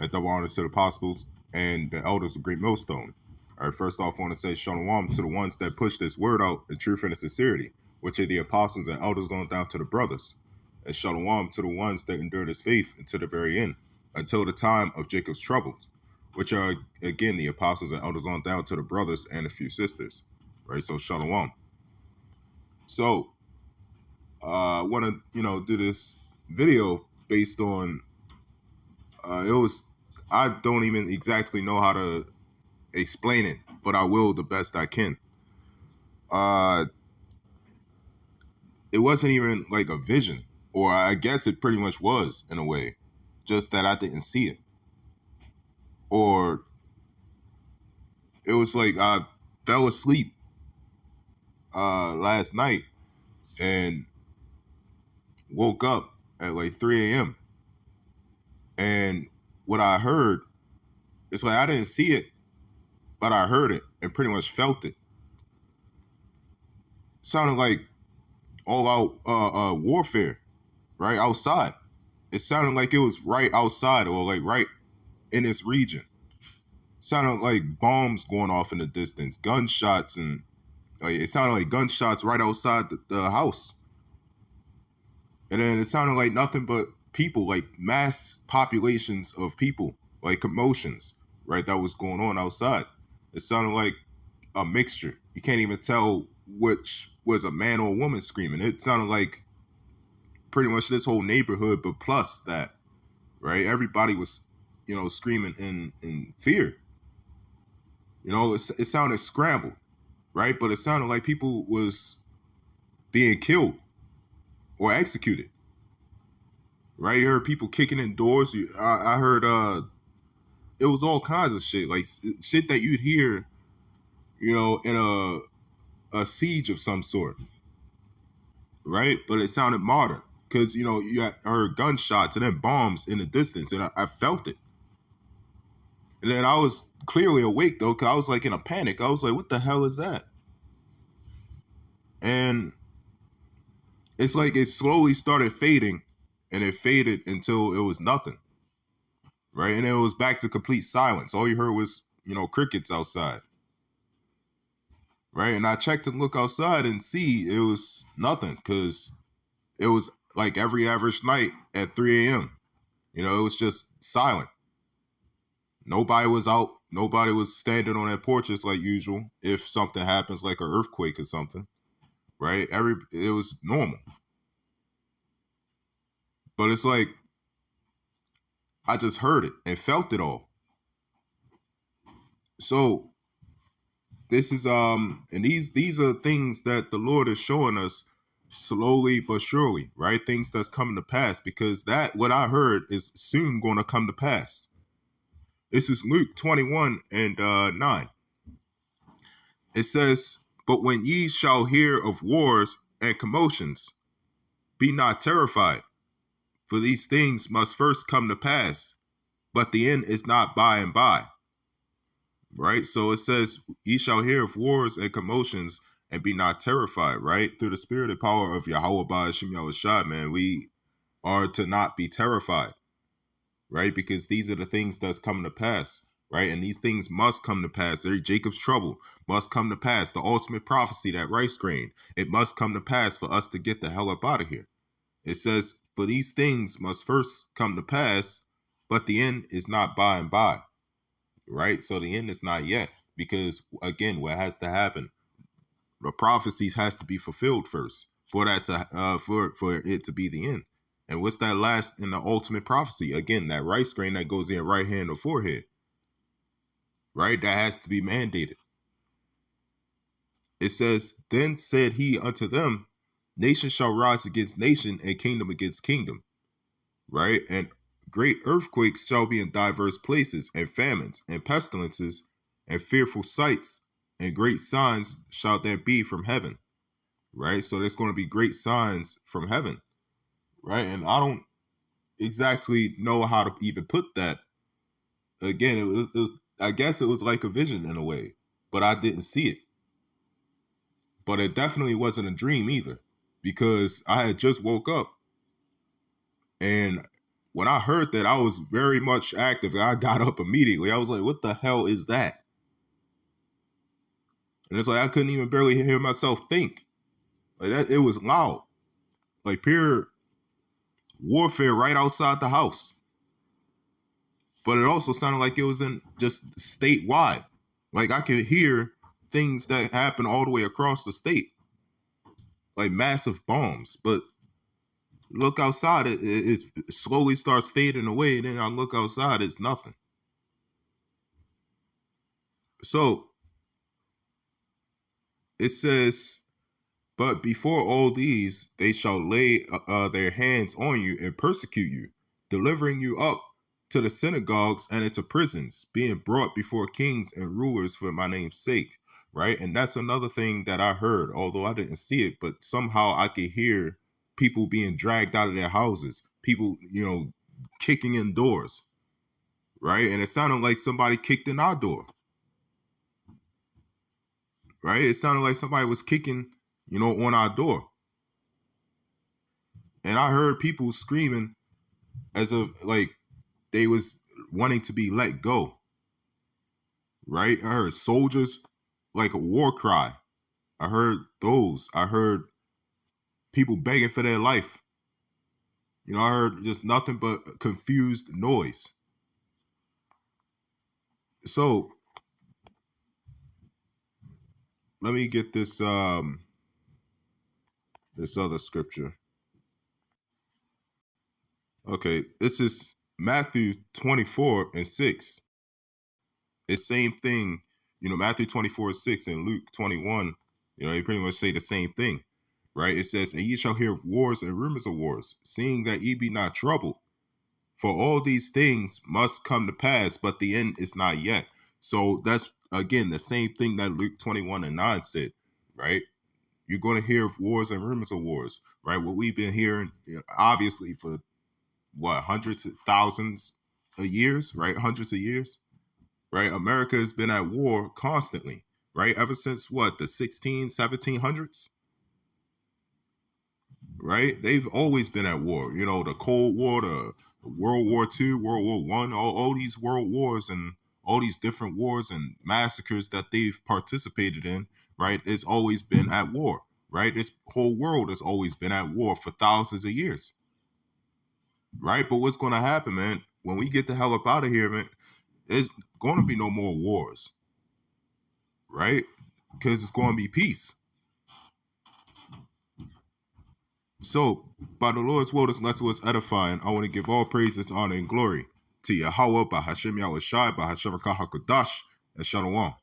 at double honor to the apostles and the elders of Great Millstone. All right, first off, I want to say shalom to the ones that push this word out in truth and in sincerity, which are the apostles and elders on down to the brothers. And shalom to the ones that endure this faith until the very end, until the time of Jacob's troubles, which are, again, the apostles and elders on down to the brothers and a few sisters. Right, so shalom. So, I want to, do this video based on, it was, I don't even exactly know how to explain it, but I will the best I can. Uh, it wasn't even like a vision, or I guess it pretty much was in a way, just that I didn't see it. Or it was like I fell asleep last night and woke up at like 3 a.m. And what I heard, it's like I didn't see it, but I heard it and pretty much felt it. Sounded like all out warfare, right outside. It sounded like it was right outside or like right in this region. Sounded like bombs going off in the distance, gunshots, and like it sounded like gunshots right outside the house. And then it sounded like nothing but people, like mass populations of people, like commotions, right? That was going on outside. It sounded like a mixture. You can't even tell which was a man or a woman screaming. It sounded like pretty much this whole neighborhood, but plus that, right? Everybody was, screaming in fear. It sounded scrambled, right? But it sounded like people was being killed or executed, right? You heard people kicking in doors. I heard it was all kinds of shit, like shit that you'd hear, in a siege of some sort, right? But it sounded modern because you had heard gunshots and then bombs in the distance, and I felt it. And then I was clearly awake though, because I was like in a panic. I was like, "What the hell is that?" And it's like it slowly started fading, and it faded until it was nothing, right? And then it was back to complete silence. All you heard was, crickets outside, right? And I checked and look outside and see it was nothing because it was like every average night at 3 a.m. It was just silent. Nobody was out. Nobody was standing on their porches like usual. If something happens, like an earthquake or something, right? It was normal. But it's like I just heard it and felt it all. So this is and these are things that the Lord is showing us slowly but surely, right? Things that's coming to pass, because that what I heard is soon going to come to pass. This is Luke 21 and 9. It says, "But when ye shall hear of wars and commotions, be not terrified, for these things must first come to pass, but the end is not by and by." Right? So it says, "Ye shall hear of wars and commotions, and be not terrified," right? Through the spirit and power of Yahweh Ba'ashim Yahushua, man, we are to not be terrified, right? Because these are the things that's coming to pass, right? And these things must come to pass. Jacob's trouble must come to pass. The ultimate prophecy, that rice grain, it must come to pass for us to get the hell up out of here. It says, "For these things must first come to pass, but the end is not by and by," right? So the end is not yet, because again, what has to happen? The prophecies has to be fulfilled first for that to for it to be the end. And what's that last in the ultimate prophecy? Again, that rice grain that goes in right hand or forehead, right? That has to be mandated. It says, "Then said he unto them, Nation shall rise against nation, and kingdom against kingdom," right? "And great earthquakes shall be in diverse places, and famines, and pestilences, and fearful sights, and great signs shall there be from heaven," right? So there's going to be great signs from heaven, right? And I don't exactly know how to even put that. Again, I guess it was like a vision in a way, but I didn't see it. But it definitely wasn't a dream either, because I had just woke up and when I heard that, I was very much active. I got up immediately. I was like, what the hell is that? And it's like I couldn't even barely hear myself think. Like that, it was loud. Like pure warfare right outside the house. But it also sounded like it was in just statewide. Like I could hear things that happen all the way across the state. Like massive bombs. But look outside, it slowly starts fading away. And then I look outside, it's nothing. So it says, but before all these, they shall lay their hands on you and persecute you, delivering you up to the synagogues and into prisons, being brought before kings and rulers for my name's sake. Right. And that's another thing that I heard, although I didn't see it, but somehow I could hear people being dragged out of their houses, people, kicking in doors. Right. And it sounded like somebody kicked in our door. Right. It sounded like somebody was kicking, on our door. And I heard people screaming as if like they was wanting to be let go. Right? I heard soldiers like a war cry. I heard those. I heard people begging for their life. I heard just nothing but confused noise. So let me get this this other scripture. Okay, this is Matthew 24:6. It's same thing, Matthew 24:6 and Luke 21, they pretty much say the same thing, right? It says, and ye shall hear of wars and rumors of wars, seeing that ye be not troubled. For all these things must come to pass, but the end is not yet. So that's, again, the same thing that Luke 21:9 said, right? You're going to hear of wars and rumors of wars, right? What we've been hearing, obviously, for hundreds of thousands of years, right? Hundreds of years. Right? America has been at war constantly, right? Ever since the 1700s, right? They've always been at war. The Cold War, the World War II, World War One, all these world wars and all these different wars and massacres that they've participated in, right? It's always been at war, right? This whole world has always been at war for thousands of years, right? But what's going to happen, man, when we get the hell up out of here, man, there's going to be no more wars, right? Because it's going to be peace. So, by the Lord's will, this lesson was edifying. I want to give all praises, honor, and glory to Yahweh, by Hashem Yahweh Shai, by Hashem Rakah HaKadosh, and Shalom.